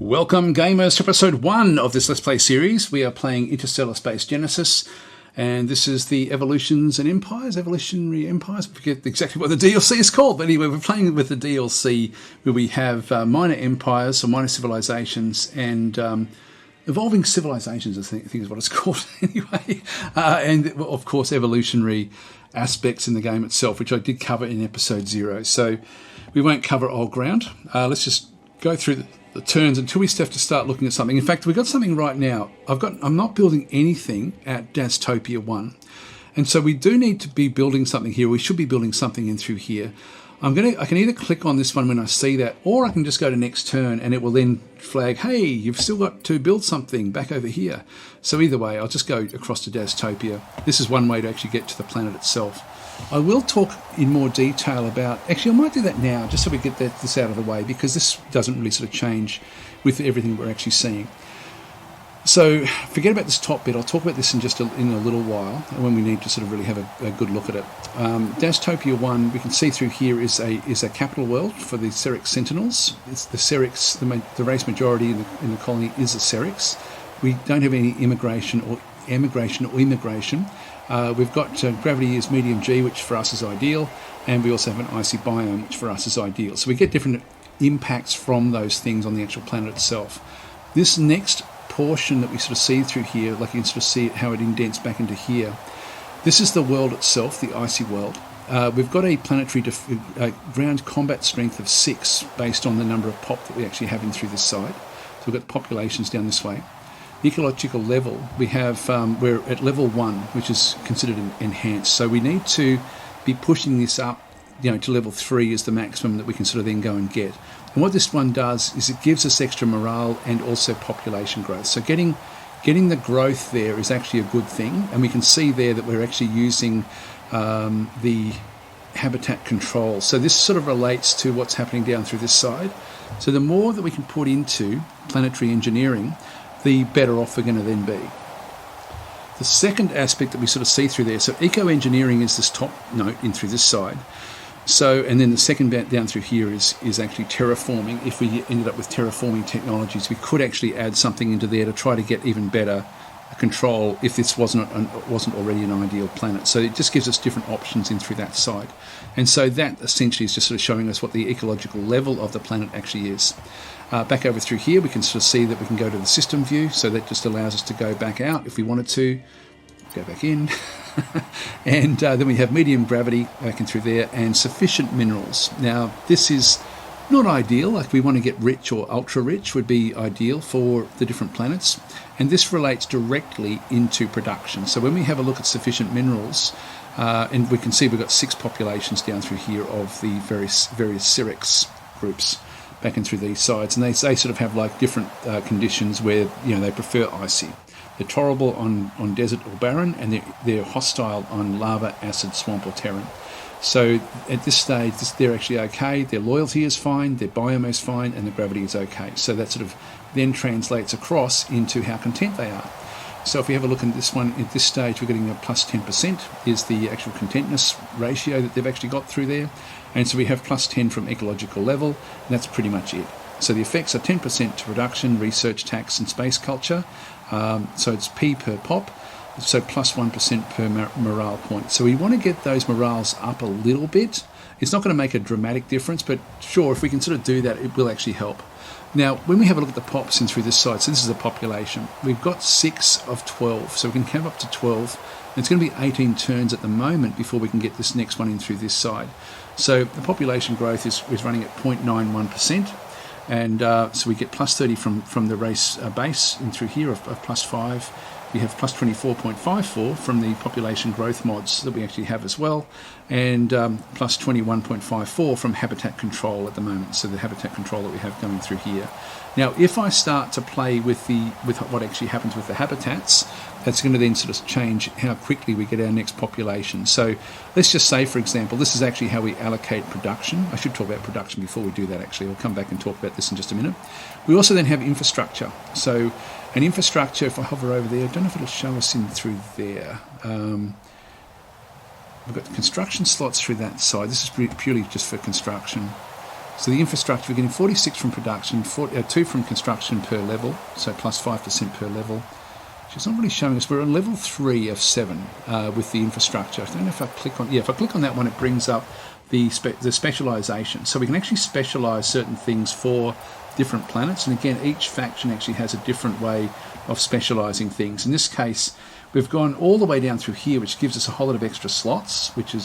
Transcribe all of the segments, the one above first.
Welcome gamers to episode 1 of this Let's Play series. We are playing Interstellar Space Genesis, and this is the Evolutionary Empires. I forget exactly what the DLC is called, but anyway, we're playing with the DLC where we have minor empires, or minor civilizations, and evolving civilizations, I think is what it's called anyway. And of course, evolutionary aspects in the game itself, which I did cover in episode 0. So we won't cover old ground. Let's just go through the turns until we have to start looking at something. In fact, we've got something right now. I'm not building anything at Dystopia 1. And so we do need to be building something here. We should be building something in through here. I can either click on this one when I see that, or I can just go to next turn and it will then flag, hey, you've still got to build something back over here. So either way, I'll just go across to Dystopia. This is one way to actually get to the planet itself. I will talk in more detail about, actually I might do that now just so we get this out of the way, because this doesn't really sort of change with everything we're actually seeing. So forget about this top bit. I'll talk about this in a little while when we need to sort of really have a good look at it. Dystopia 1, we can see through here is a capital world for the Serix Sentinels. It's the Serix, the race majority in the colony is the Serix. We don't have any immigration. We've got gravity is medium G, which for us is ideal, and we also have an icy biome, which for us is ideal. So we get different impacts from those things on the actual planet itself. This next portion that we sort of see through here, like you can sort of see how it indents back into here. This is the world itself, the icy world. We've got a planetary ground combat strength of 6 based on the number of pop that we actually have in through this side. So we've got populations down this way. The ecological level, we have, we're at level 1, which is considered enhanced. So we need to be pushing this up, to level 3 is the maximum that we can sort of then go and get. And what this one does is it gives us extra morale and also population growth. So getting the growth there is actually a good thing. And we can see there that we're actually using the habitat control. So this sort of relates to what's happening down through this side. So the more that we can put into planetary engineering, the better off we're going to then be. The second aspect that we sort of see through there, so eco-engineering is this top note in through this side. So, and then the second bit down through here is actually terraforming. If we ended up with terraforming technologies, we could actually add something into there to try to get even better control if this wasn't already an ideal planet. So it just gives us different options in through that side. And so that essentially is just sort of showing us what the ecological level of the planet actually is. Back over through here, we can sort of see that we can go to the system view. So that just allows us to go back out if we wanted to, go back in. And then we have medium gravity back in through there and sufficient minerals. Now, this is not ideal. Like we want to get rich or ultra rich would be ideal for the different planets. And this relates directly into production. So when we have a look at sufficient minerals, and we can see we've got 6 populations down through here of the various Serix groups back in through these sides. And they sort of have like different conditions where, they prefer icy. They're tolerable on desert or barren, and they're hostile on lava, acid, swamp or terran. So at this stage, they're actually okay. Their loyalty is fine, their biome is fine, and the gravity is okay. So that sort of then translates across into how content they are. So if we have a look at this one, at this stage we're getting a plus 10% is the actual contentness ratio that they've actually got through there. And so we have plus 10 from ecological level, and that's pretty much it. So the effects are 10% to production, research, tax and space culture. So it's P per pop, so plus 1% per morale point. So we want to get those morales up a little bit. It's not going to make a dramatic difference, but sure, if we can sort of do that, it will actually help. Now, when we have a look at the pops in through this side, so this is a population, we've got 6 of 12, so we can have up to 12. And it's going to be 18 turns at the moment before we can get this next one in through this side. So the population growth is running at 0.91%. And so we get plus 30 from the race base in through here of plus 5. We have plus 24.54 from the population growth mods that we actually have as well, and plus 21.54 from habitat control at the moment. So the habitat control that we have going through here. Now, if I start to play with what actually happens with the habitats, that's going to then sort of change how quickly we get our next population. So let's just say, for example, this is actually how we allocate production. I should talk about production before we do that, actually. We'll come back and talk about this in just a minute. We also then have infrastructure. So an infrastructure, if I hover over there, I don't know if it'll show us in through there. We've got construction slots through that side. This is purely just for construction. So the infrastructure, we're getting 46 from production, 2 from construction per level, so plus 5% per level. Which is not really showing us. We're on level 3 of 7 with the infrastructure. I don't know if I click on, if I click on that one, it brings up the specialization. So we can actually specialize certain things for different planets. And again, each faction actually has a different way of specializing things. In this case, we've gone all the way down through here, which gives us a whole lot of extra slots, which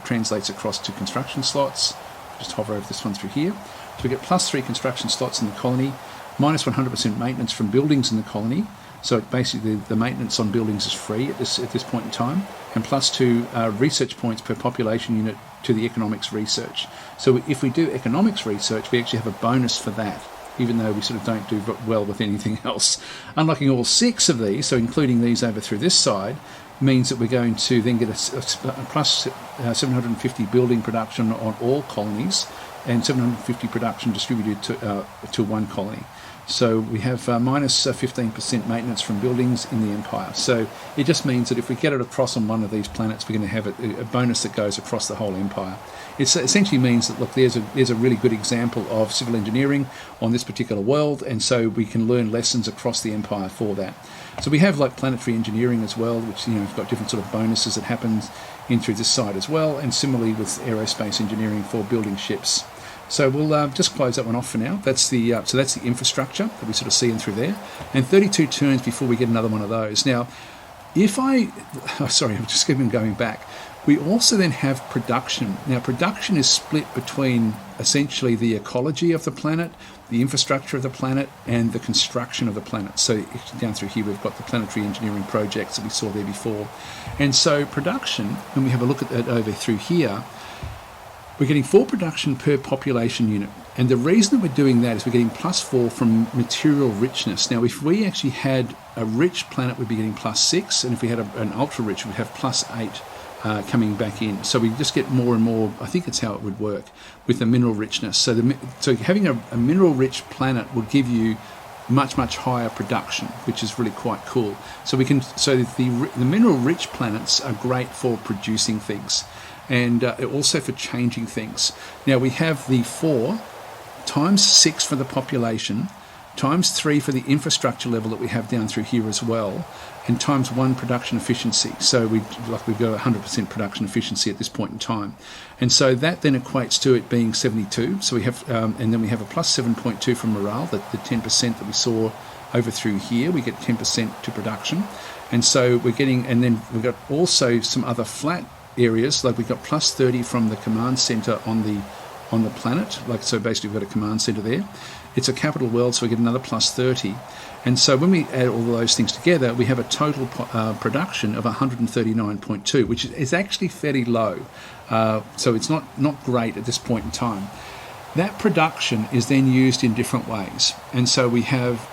translates across to construction slots. Just hover over this one through here. So we get plus 3 construction slots in the colony, minus 100% maintenance from buildings in the colony. So basically the maintenance on buildings is free at this point in time, and plus 2 research points per population unit to the economics research. So if we do economics research, we actually have a bonus for that, even though we sort of don't do well with anything else. Unlocking all 6 of these, so including these over through this side, means that we're going to then get a plus 750 building production on all colonies and 750 production distributed to one colony. So we have minus 15% maintenance from buildings in the Empire. So it just means that if we get it across on one of these planets, we're going to have a bonus that goes across the whole Empire. It essentially means that, look, there's a really good example of civil engineering on this particular world, and so we can learn lessons across the Empire for that. So we have like planetary engineering as well, which, you know, we've got different sort of bonuses that happens in through this side as well, and similarly with aerospace engineering for building ships. So we'll just close that one off for now. That's the infrastructure that we sort of see in through there, and 32 turns before we get another one of those. Now, I'm just keeping going back. We also then have production. Now, production is split between essentially the ecology of the planet, the infrastructure of the planet, and the construction of the planet. So down through here, we've got the planetary engineering projects that we saw there before. And so production, when we have a look at that over through here, we're getting 4 production per population unit. And the reason that we're doing that is we're getting plus 4 from material richness. Now, if we actually had a rich planet, we'd be getting plus 6. And if we had an ultra rich, we'd have plus 8 coming back in. So we just get more and more. I think that's how it would work with the mineral richness. So having a mineral rich planet would give you much higher production, which is really quite cool. So the mineral rich planets are great for producing things, and also for changing things. Now we have the 4 times 6 for the population, times 3 for the infrastructure level that we have down through here as well, and times 1 production efficiency. So we've got 100% production efficiency at this point in time. And so that then equates to it being 72. So we have, and then we have a plus 7.2 from morale, the 10% that we saw over through here. We get 10% to production. And so we're getting, and then we've got also some other flat areas, like we've got plus 30 from the command center on the planet. Like, so basically we've got a command center there. It's a capital world, so we get another plus 30. And so when we add all of those things together, we have a total production of 139.2, which is actually fairly low. So it's not great at this point in time. That production is then used in different ways. And so we have,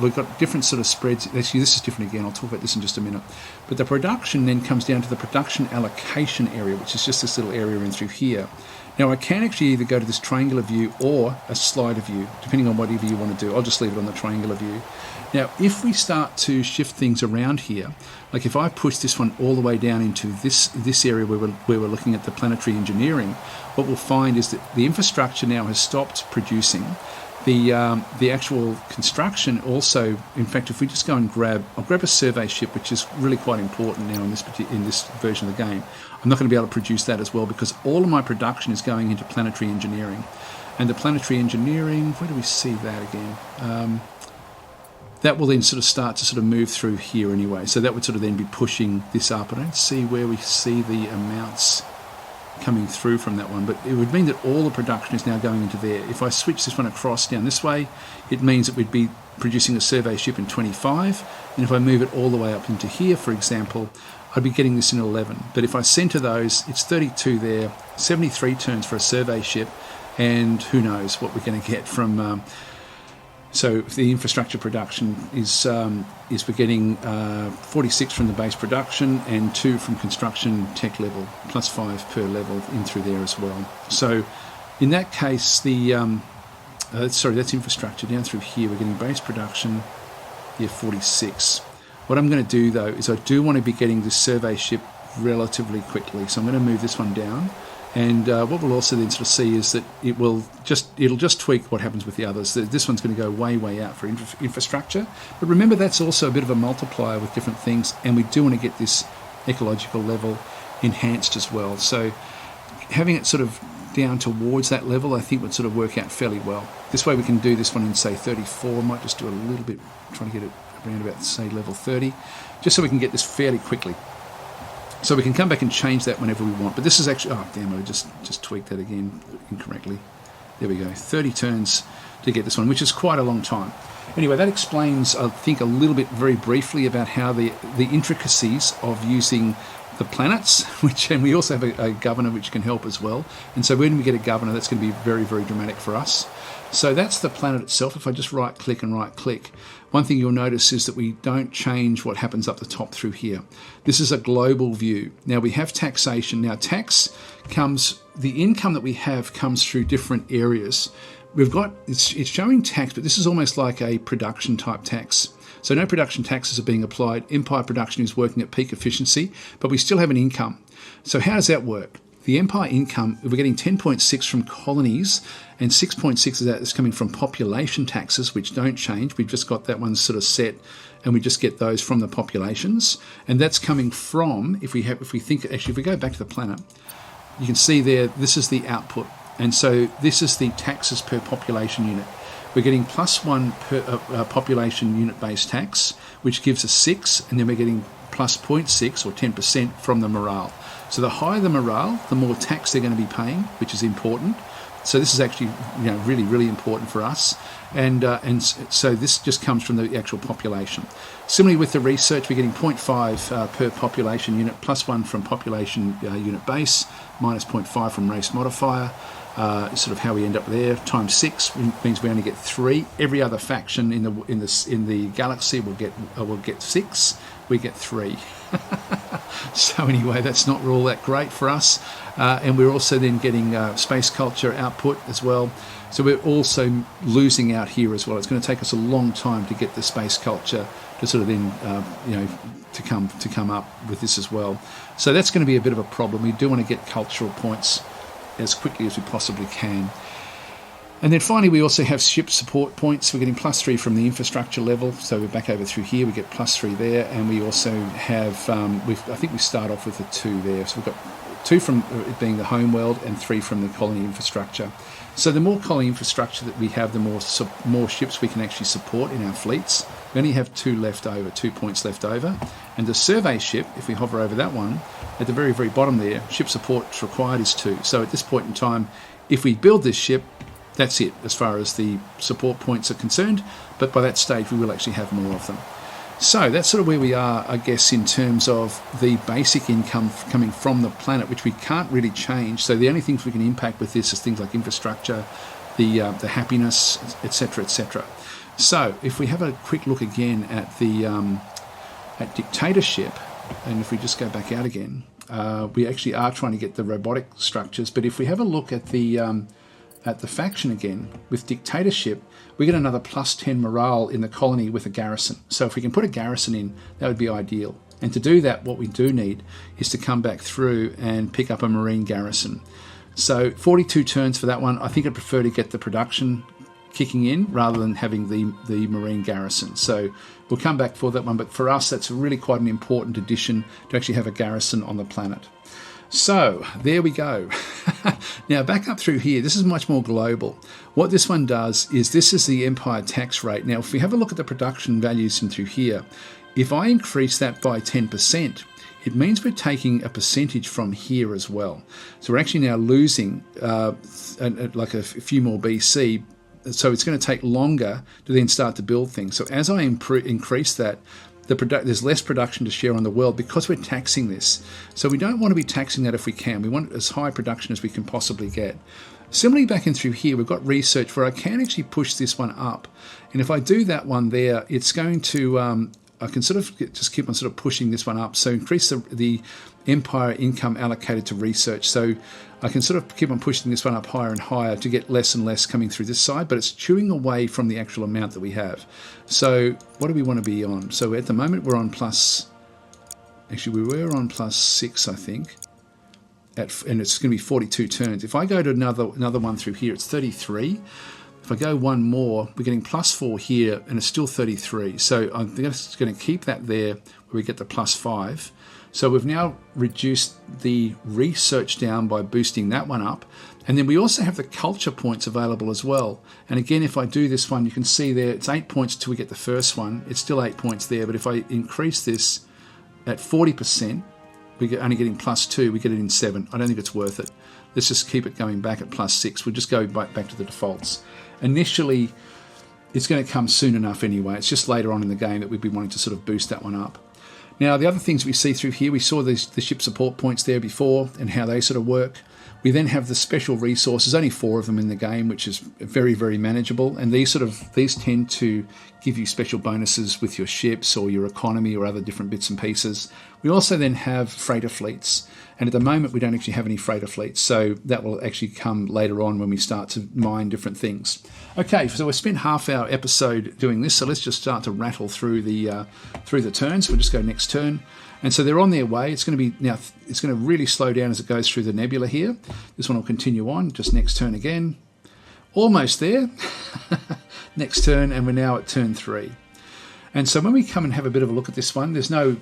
we've got different sort of spreads. Actually, this is different again. I'll talk about this in just a minute. But the production then comes down to the production allocation area, which is just this little area in through here. Now, I can actually either go to this triangular view or a slider view, depending on whatever you want to do. I'll just leave it on the triangular view. Now, if we start to shift things around here, like if I push this one all the way down into this area where we're looking at the planetary engineering, what we'll find is that the infrastructure now has stopped producing. The actual construction also, in fact, if we just go and I'll grab a survey ship, which is really quite important now in this version of the game. I'm not going to be able to produce that as well because all of my production is going into planetary engineering. And the planetary engineering, where do we see that again? That will then sort of start to move through here anyway. So that would sort of then be pushing this up. I don't see where we see the amounts coming through from that one, but it would mean that all the production is now going into there. If I switch this one across down this way, it means that we'd be producing a survey ship in 25, and if I move it all the way up into here, for example, I'd be getting this in 11. But if I center those, it's 32 there, 73 turns for a survey ship, and who knows what we're going to get from. So the infrastructure production is we're getting 46 from the base production and 2 from construction tech level, plus 5 per level in through there as well. So in that case, that's infrastructure. Down through here, we're getting base production, 46. What I'm going to do though is I do want to be getting this survey ship relatively quickly. So I'm going to move this one down And what we'll also then sort of see is that it'll just tweak what happens with the others. This one's going to go way out for infrastructure. But remember, that's also a bit of a multiplier with different things, and we do want to get this ecological level enhanced as well. So having it sort of down towards that level, I think would sort of work out fairly well. This way we can do this one in, say, 34. I might just do a little bit, trying to get it around about, say, level 30, just so we can get this fairly quickly. So we can come back and change that whenever we want. But this is actually, oh damn, I just tweaked that again incorrectly. There we go, 30 turns to get this one, which is quite a long time. Anyway, that explains, I think, a little bit very briefly about how the intricacies of using the planets, and we also have a governor which can help as well. And so when we get a governor, that's going to be very dramatic for us. So that's the planet itself. If I just right click and right click, one thing you'll notice is that we don't change what happens up the top through here. This is a global view. Now we have taxation. Now tax comes, the income that we have comes through different areas. We've got, it's showing tax, but this is almost like a production type tax. So no production taxes are being applied. Empire production is working at peak efficiency, but we still have an income. So how does that work? The Empire income, we're getting 10.6 from colonies, and 6.6 of that is coming from population taxes, which don't change. We've just got that one sort of set, and we just get those from the populations. And that's coming from, if we go back to the planet, you can see there, this is the output. And so this is the taxes per population unit. We're getting +1 per population unit based tax, which gives us 6, and then we're getting plus 0.6 or 10% from the morale. So the higher the morale, the more tax they're going to be paying, which is important. So this is actually, really important for us. And so this just comes from the actual population. Similarly with the research, we're getting 0.5 per population unit, +1 from population unit base, -0.5 from race modifier. Sort of how we end up there. Times 6 means we only get 3. Every other faction in the galaxy will get 6. We get 3. So anyway, that's not all that great for us. And we're also then getting space culture output as well. So we're also losing out here as well. It's going to take us a long time to get the space culture to sort of then, to come up with this as well. So that's going to be a bit of a problem. We do want to get cultural points as quickly as we possibly can. And then finally, we also have ship support points. We're getting +3 from the infrastructure level. So we're back over through here. We get +3 there, and we also have. I think we start off with a 2 there. So we've got 2 from it being the home world, and 3 from the colony infrastructure. So the more colony infrastructure that we have, the more ships we can actually support in our fleets. We only have 2 points left over. And the survey ship, if we hover over that one, at the very bottom there, ship support required is 2. So at this point in time, if we build this ship, that's it as far as the support points are concerned. But by that stage, we will actually have more of them. So that's sort of where we are, I guess, in terms of the basic income coming from the planet, which we can't really change. So the only things we can impact with this is things like infrastructure, the happiness, etc., etc. So if we have a quick look again at the at dictatorship, and if we just go back out again, we actually are trying to get the robotic structures. But if we have a look at the faction again, with dictatorship, we get another +10 morale in the colony with a garrison. So if we can put a garrison in, that would be ideal. And to do that, what we do need is to come back through and pick up a marine garrison. So 42 turns for that one. I think I'd prefer to get the production kicking in rather than having the marine garrison. So we'll come back for that one. But for us, that's really quite an important addition to actually have a garrison on the planet. So there we go. Now back up through here, this is much more global. What this one does is this is the Empire tax rate. Now if we have a look at the production values in through here, if I increase that by 10%, it means we're taking a percentage from here as well. So we're actually now losing like a few more BC. So it's going to take longer to then start to build things. So as I increase that, there's less production to share on the world because we're taxing this. So we don't want to be taxing that if we can. We want as high production as we can possibly get. Similarly, back in through here, we've got research where I can actually push this one up. And if I do that one there, it's going to, I can sort of just keep on sort of pushing this one up. So increase the Empire income allocated to research. So I can sort of keep on pushing this one up higher and higher to get less and less coming through this side, but it's chewing away from the actual amount that we have. So what do we want to be on? So at the moment we're on actually we were on +6, I think. and it's going to be 42 turns. If I go to another one through here, it's 33. If I go one more, we're getting +4 here, and it's still 33. So I'm just going to keep that there where we get the +5. So we've now reduced the research down by boosting that one up. And then we also have the culture points available as well. And again, if I do this one, you can see there, it's 8 points till we get the first one. It's still 8 points there. But if I increase this at 40%, we're only getting +2. We get it in 7. I don't think it's worth it. Let's just keep it going back at +6. We'll just go back to the defaults. Initially, it's going to come soon enough anyway. It's just later on in the game that we'd be wanting to sort of boost that one up. Now, the other things we see through here, we saw the ship support points there before and how they sort of work. We then have the special resources, only 4 of them in the game, which is very, very manageable. And these tend to give you special bonuses with your ships or your economy or other different bits and pieces. We also then have freighter fleets. And at the moment, we don't actually have any freighter fleets. So that will actually come later on when we start to mine different things. Okay, so we've spent half our episode doing this. So let's just start to rattle through the turns. We'll just go next turn. And so they're on their way. It's going to really slow down as it goes through the nebula here. This one will continue on. Just next turn again. Almost there. Next turn, and we're now at turn 3. And so when we come and have a bit of a look at this one, there's no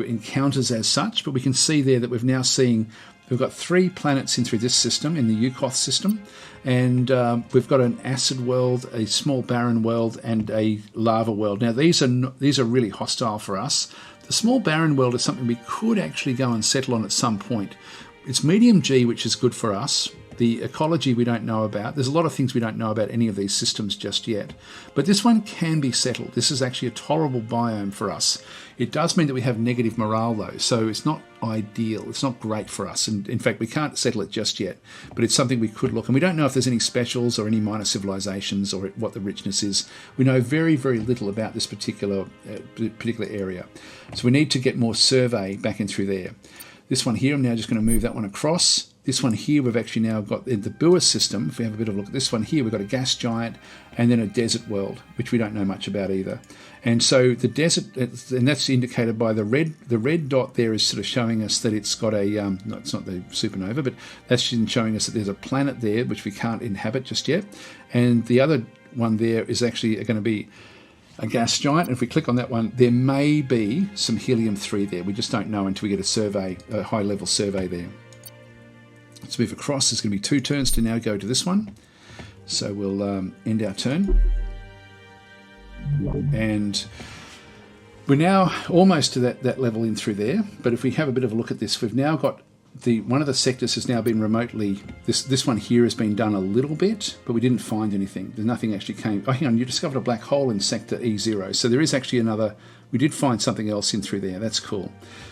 encounters as such, but we can see there that we've got 3 planets in through this system, in the Yukoth system, and we've got an acid world, a small barren world, and a lava world. Now these are really hostile for us. The small barren world is something we could actually go and settle on at some point. It's medium G, which is good for us. The ecology we don't know about. There's a lot of things we don't know about any of these systems just yet. But this one can be settled. This is actually a tolerable biome for us. It does mean that we have negative morale though, so it's not ideal. It's not great for us. And in fact, we can't settle it just yet. But it's something we could look. And we don't know if there's any specials or any minor civilizations or what the richness is. We know very, very little about this particular area. So we need to get more survey back in through there. This one here, I'm now just going to move that one across. This one here, we've actually now got in the Bua system. If we have a bit of a look at this one here, we've got a gas giant and then a desert world, which we don't know much about either. And so the desert, and that's indicated by the red dot there is sort of showing us that it's got a, no, it's not the supernova, but that's showing us that there's a planet there which we can't inhabit just yet. And the other one there is actually going to be a gas giant. And if we click on that one, there may be some helium-3 there. We just don't know until we get a survey, a high-level survey there. Let's move across. There's going to be 2 turns to now go to this one. So we'll end our turn. And we're now almost to that level in through there. But if we have a bit of a look at this, we've now got one of the sectors has now been remotely, this one here has been done a little bit, but we didn't find anything. There's nothing actually came. Oh, hang on, you discovered a black hole in sector E0. So there is actually we did find something else in through there. That's cool.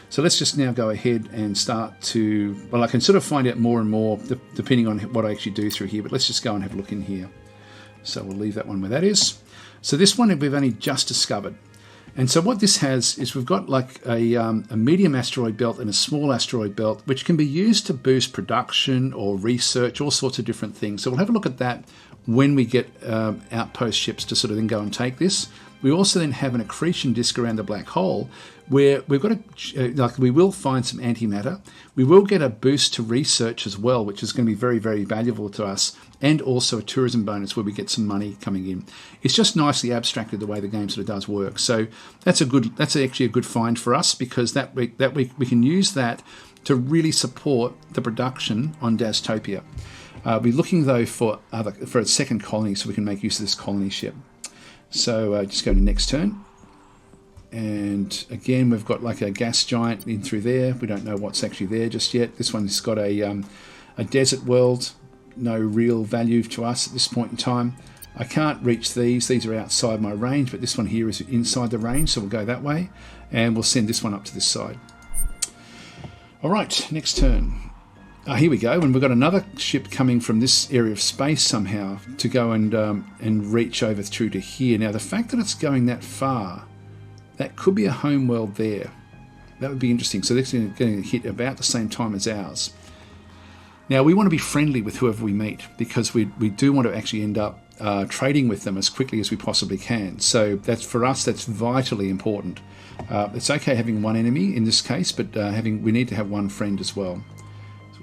So let's just now go ahead and start to, well, I can sort of find out more and more depending on what I actually do through here, but let's just go and have a look in here. So we'll leave that one where that is. So this one we've only just discovered. And so what this has is we've got like a medium asteroid belt and a small asteroid belt, which can be used to boost production or research, all sorts of different things. So we'll have a look at that when we get outpost ships to sort of then go and take this. We also then have an accretion disk around the black hole where we've got we will find some antimatter. We will get a boost to research as well, which is going to be very, very valuable to us, and also a tourism bonus where we get some money coming in. It's just nicely abstracted the way the game sort of does work. So that's actually a good find for us, because that we can use that to really support the production on Dastopia. We're looking though for a second colony so we can make use of this colony ship. So just go to next turn. And again, we've got like a gas giant in through there. We don't know what's actually there just yet. This one's got a desert world. No real value to us at this point in time. I can't reach these. These are outside my range, but this one here is inside the range, so we'll go that way. And we'll send this one up to this side. All right, next turn. Here we go, and we've got another ship coming from this area of space somehow to go and reach over through to here. Now, the fact that it's going that far, that could be a home world there. That would be interesting. So that's going to hit about the same time as ours. Now, we want to be friendly with whoever we meet, because we do want to actually end up trading with them as quickly as we possibly can. So that's, for us, that's vitally important. It's okay having one enemy in this case, but we need to have one friend as well. So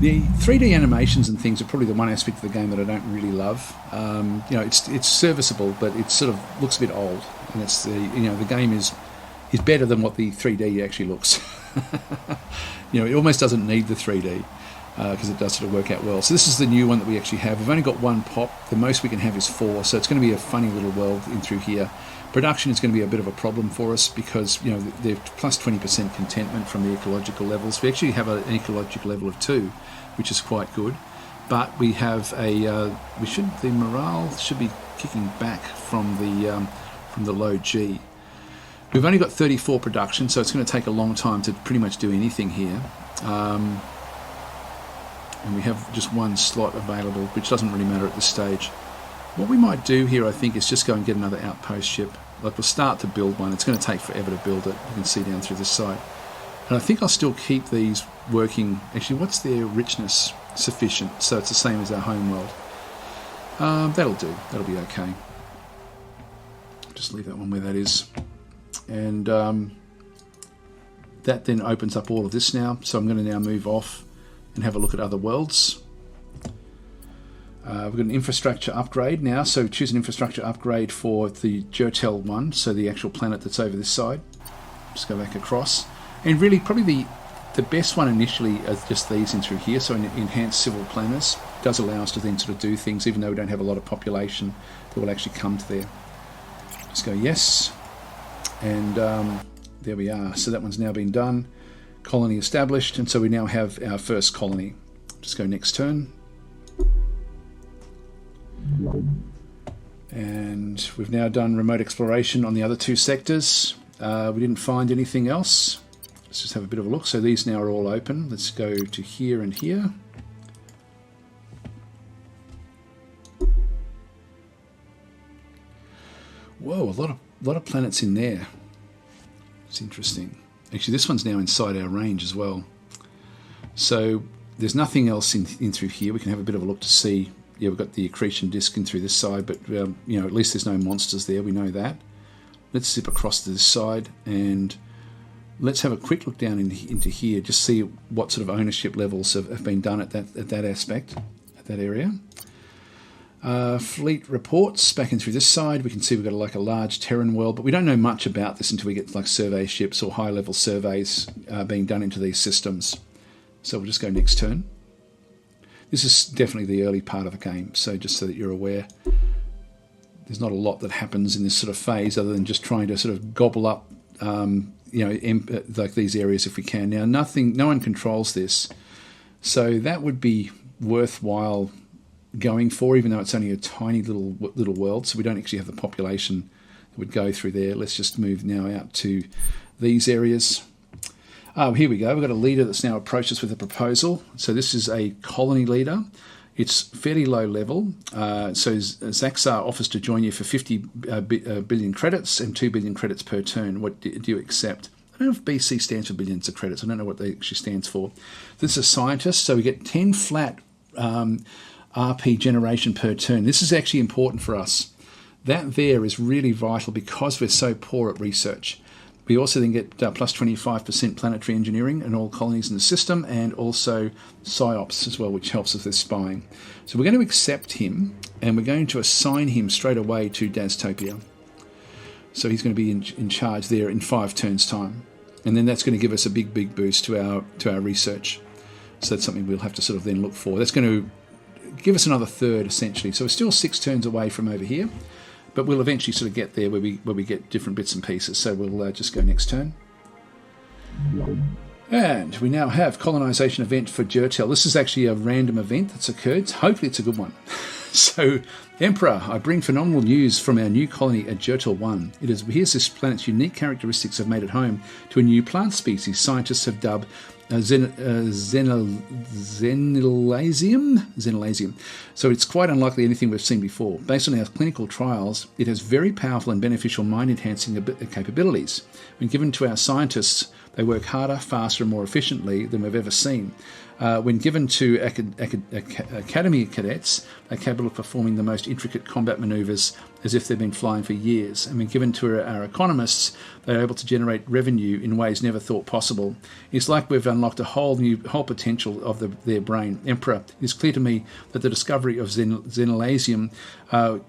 The 3D animations and things are probably the one aspect of the game that I don't really love. It's serviceable, but it sort of looks a bit old, and the game is better than what the 3D actually looks. It almost doesn't need the 3D because it does sort of work out well. So this is the new one that we actually have. We've only got one pop. The most we can have is 4, so it's going to be a funny little world in through here. Production is going to be a bit of a problem for us because they're plus 20% contentment from the ecological levels. We actually have an ecological level of 2, which is quite good. But we have the morale should be kicking back from the low G. We've only got 34 production, so it's going to take a long time to pretty much do anything here. And we have just one slot available, which doesn't really matter at this stage. What we might do here, I think, is just go and get another outpost ship. Like, we'll start to build one. It's going to take forever to build it. You can see down through this side. And I think I'll still keep these working. Actually, what's their richness? Sufficient. So it's the same as our home world. That'll do. That'll be okay. Just leave that one where that is. And that then opens up all of this now. So I'm going to now move off and have a look at other worlds. We've got an infrastructure upgrade now, so choose an infrastructure upgrade for the Jertel one, so the actual planet that's over this side. Just go back across. And really, probably the best one initially are just these in through here, so an enhanced civil planners. It does allow us to then sort of do things, even though we don't have a lot of population that will actually come to there. Just go yes, and there we are. So that one's now been done. Colony established, and so we now have our first colony. Just go next turn. And we've now done remote exploration on the other 2 sectors. We didn't find anything else. Let's just have a bit of a look. So these now are all open. Let's go to here and here. Whoa, a lot of planets in there. It's interesting. Actually, this one's now inside our range as well. So there's nothing else in through here. We can have a bit of a look to see. Yeah, we've got the accretion disk in through this side, but at least there's no monsters there. We know that. Let's zip across to this side and let's have a quick look down into here. Just see what sort of ownership levels have been done at that aspect, at that area. Fleet reports back in through this side. We can see we've got like a large Terran world, but we don't know much about this until we get like survey ships or high-level surveys being done into these systems. So we'll just go next turn. This is definitely the early part of the game, so just so that you're aware, there's not a lot that happens in this sort of phase other than just trying to sort of gobble up, like these areas if we can. Now, no one controls this, so that would be worthwhile going for, even though it's only a tiny little world, so we don't actually have the population that would go through there. Let's just move now out to these areas. Here we go. We've got a leader that's now approached us with a proposal. So this is a colony leader. It's fairly low level. So Zaxar offers to join you for 50 billion credits and 2 billion credits per turn. What do you accept? I don't know if BC stands for billions of credits. I don't know what that actually stands for. This is a scientist, so we get 10 flat RP generation per turn. This is actually important for us. That there is really vital because we're so poor at research. We also then get plus 25% planetary engineering in all colonies in the system, and also PSYOPs as well, which helps us with spying. So we're going to accept him, and we're going to assign him straight away to Dastopia. So he's going to be in charge there in 5 turns' time. And then that's going to give us a big boost to our research. So that's something we'll have to sort of then look for. That's going to give us another third, essentially. So we're still 6 turns away from over here. But we'll eventually sort of get there where we get different bits and pieces. So we'll just go next turn. And we now have colonization event for Jertel. This is actually a random event that's occurred. Hopefully it's a good one. So, Emperor, I bring phenomenal news from our new colony at Jertel 1. Here's this planet's unique characteristics have made it home to a new plant species scientists have dubbed Xenolazium. So it's quite unlikely anything we've seen before. Based on our clinical trials, it has very powerful and beneficial mind-enhancing capabilities. When given to our scientists, They work harder, faster, and more efficiently than we've ever seen. When given to academy cadets, they're capable of performing the most intricate combat maneuvers as if they've been flying for years. And when given to our economists, they're able to generate revenue in ways never thought possible. It's like we've unlocked a whole potential of their brain. Emperor, it's clear to me that the discovery of xenolasium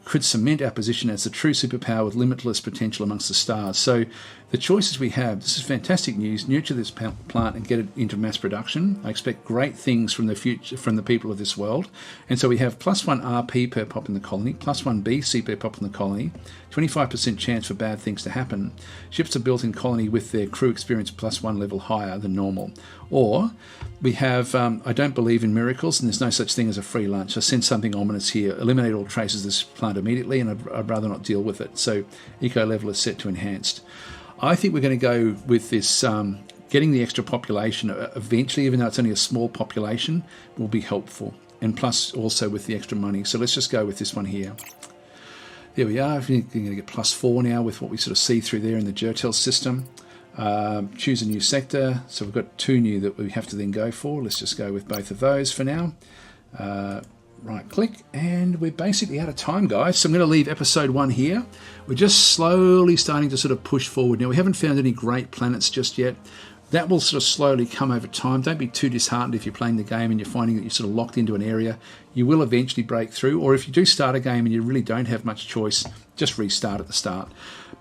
could cement our position as the true superpower with limitless potential amongst the stars. So the choices we have, this is fantastic news. Nurture this plant and get it into mass production. I expect great things from the future, from the people of this world. And so we have +1 RP per pop in the colony, +1 BC per pop in the colony, 25% chance for bad things to happen. Ships are built in colony with their crew experience +1 level higher than normal. Or we have, I don't believe in miracles, and there's no such thing as a free lunch. I sense something ominous here. Eliminate all traces of this plant immediately, and I'd rather not deal with it. So eco level is set to enhanced. I think we're going to go with this, getting the extra population eventually, even though it's only a small population, will be helpful. And plus also with the extra money. So let's just go with this one here. There we are. We're going to get +4 now with what we sort of see through there in the Jertel system. Choose a new sector. So we've got 2 new that we have to then go for. Let's just go with both of those for now. Right click, and we're basically out of time, guys. So I'm going to leave episode 1 here. We're just slowly starting to sort of push forward. Now, we haven't found any great planets just yet. That will sort of slowly come over time. Don't be too disheartened if you're playing the game and you're finding that you're sort of locked into an area. You will eventually break through, or if you do start a game and you really don't have much choice, just restart at the start.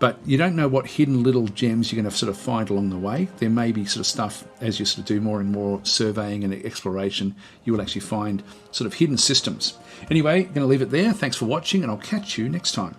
But you don't know what hidden little gems you're going to sort of find along the way. There may be sort of stuff as you sort of do more and more surveying and exploration, you will actually find sort of hidden systems. Anyway, I'm going to leave it there. Thanks for watching, and I'll catch you next time.